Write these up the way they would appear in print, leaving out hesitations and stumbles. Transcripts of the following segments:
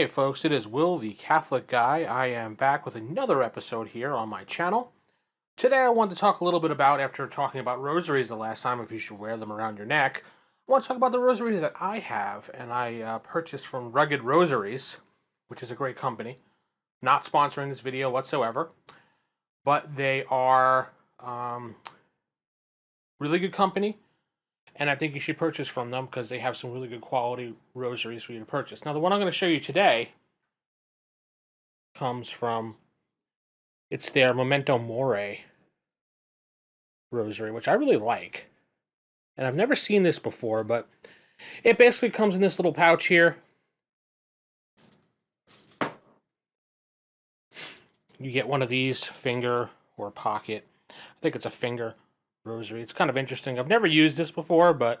Hey folks, it is Will the Catholic Guy. I am back with another episode here on my channel. Today I want to talk a little bit about, after talking about rosaries the last time, if you should wear them around your neck, I want to talk about the rosaries that I have, and I purchased from Rugged Rosaries, which is a great company. Not sponsoring this video whatsoever, but they are really good company, and I think you should purchase from them because they have some really good quality rosaries for you to purchase. Now, the one I'm going to show you today comes from, it's their Memento Mori Rosary, which I really like. And I've never seen this before, but it basically comes in this little pouch here. You get one of these, finger or pocket. I think it's a finger rosary. It's kind of interesting. I've never used this before, but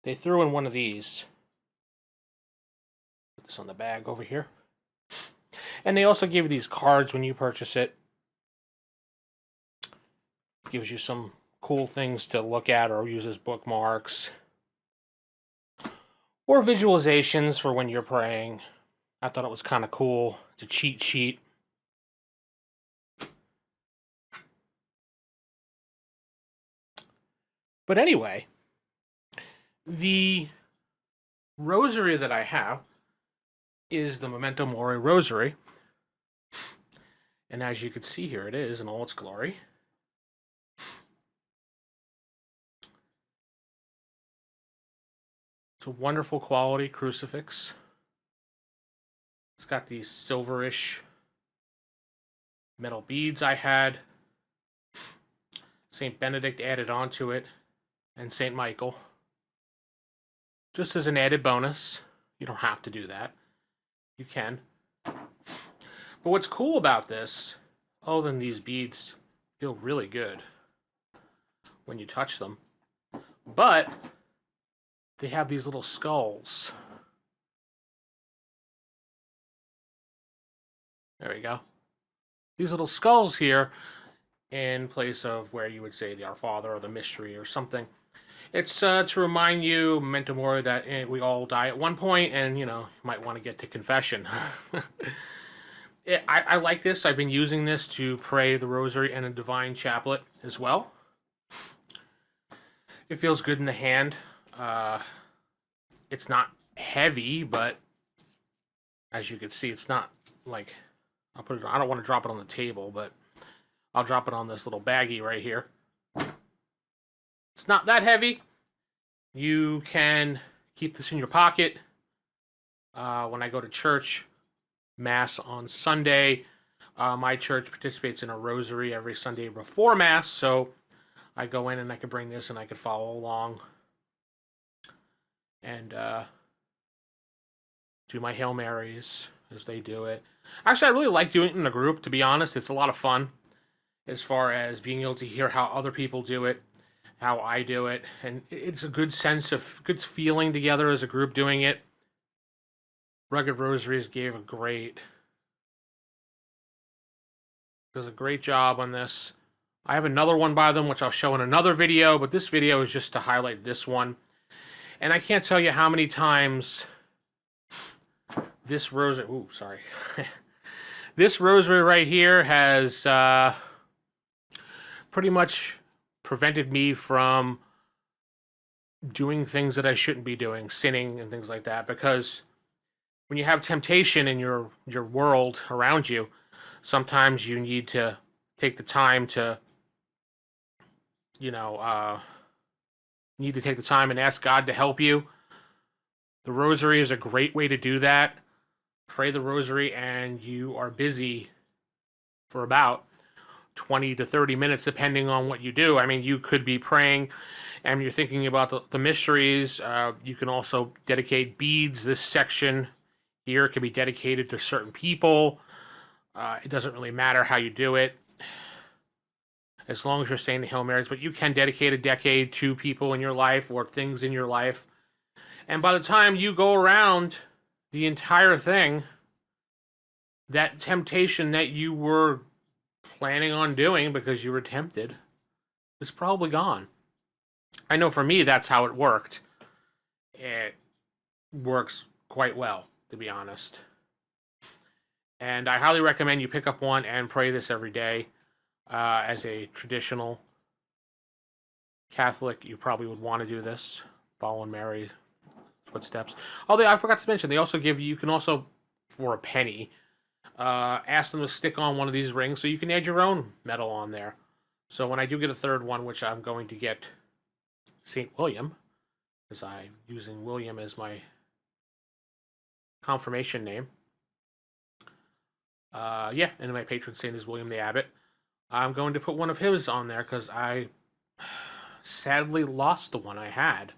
they threw in one of these. Put this on the bag over here. And they also give you these cards when you purchase it. Gives you some cool things to look at or use as bookmarks. Or visualizations for when you're praying. I thought it was kind of cool. It's a cheat sheet. But anyway, the rosary that I have is the Memento Mori Rosary. And as you can see here, it is in all its glory. It's a wonderful quality crucifix. It's got these silverish metal beads I had. St. Benedict added onto it, and St. Michael. Just as an added bonus. You don't have to do that. You can. But what's cool about this, other than these beads feel really good when you touch them, but they have these little skulls. There we go. These little skulls here in place of where you would say the Our Father or the Mystery or something. It's to remind you, Memento Mori, that we all die at one point, and, you might want to get to confession. I like this. I've been using this to pray the Rosary and a Divine Chaplet as well. It feels good in the hand. It's not heavy, but as you can see, it's not like, I don't want to drop it on the table, but I'll drop it on this little baggie right here. It's not that heavy. You can keep this in your pocket. When I go to church, Mass on Sunday, my church participates in a rosary every Sunday before Mass, so I go in and I can bring this and I can follow along and do my Hail Marys as they do it. Actually, I really like doing it in a group, to be honest. It's a lot of fun as far as being able to hear how other people do it, how I do it, and it's a good sense of good feeling together as a group doing it. Rugged Rosaries does a great job on this. I have another one by them, which I'll show in another video, but this video is just to highlight this one. And I can't tell you how many times this rosary, this rosary right here has pretty much prevented me from doing things that I shouldn't be doing, sinning and things like that, because when you have temptation in your world around you, sometimes you need to take the time to, and ask God to help you. The rosary is a great way to do that. Pray the rosary and you are busy for about 20 to 30 minutes, depending on what you do. I mean, you could be praying and you're thinking about the mysteries. You can also dedicate beads. This section here can be dedicated to certain people. It doesn't really matter how you do it, as long as you're saying the Hail Marys. But you can dedicate a decade to people in your life or things in your life. And by the time you go around the entire thing, that temptation that you were planning on doing because you were tempted is probably gone. I know for me, that's how it worked. It works quite well. to be honest. And I highly recommend you pick up one and pray this every day. As a traditional Catholic, you probably would want to do this, following Mary's footsteps. Although I forgot to mention, they also give you, you can also, for a penny, ask them to stick on one of these rings so you can add your own medal on there. So when I do get a third one, which I'm going to get St. William, because I'm using William as my confirmation name. Yeah, and my patron saint is William the Abbot. I'm going to put one of his on there because I sadly lost the one I had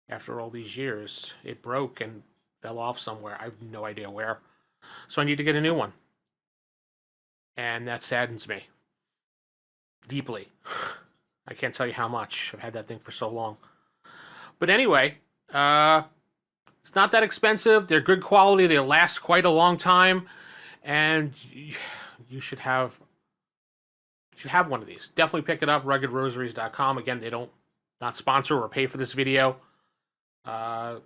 after all these years. It broke and fell off somewhere. I have no idea where. So I need to get a new one. And that saddens me deeply. I can't tell you how much. I've had that thing for so long. But anyway, it's not that expensive. They're good quality. They last quite a long time. And you should have one of these. Definitely pick it up, ruggedrosaries.com. Again, they don't not sponsor or pay for this video. I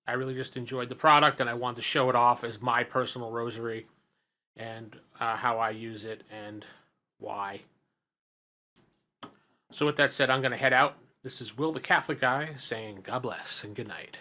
really just enjoyed the product, and I wanted to show it off as my personal rosary and how I use it and why. So with that said, I'm going to head out. This is Will the Catholic Guy saying God bless and good night.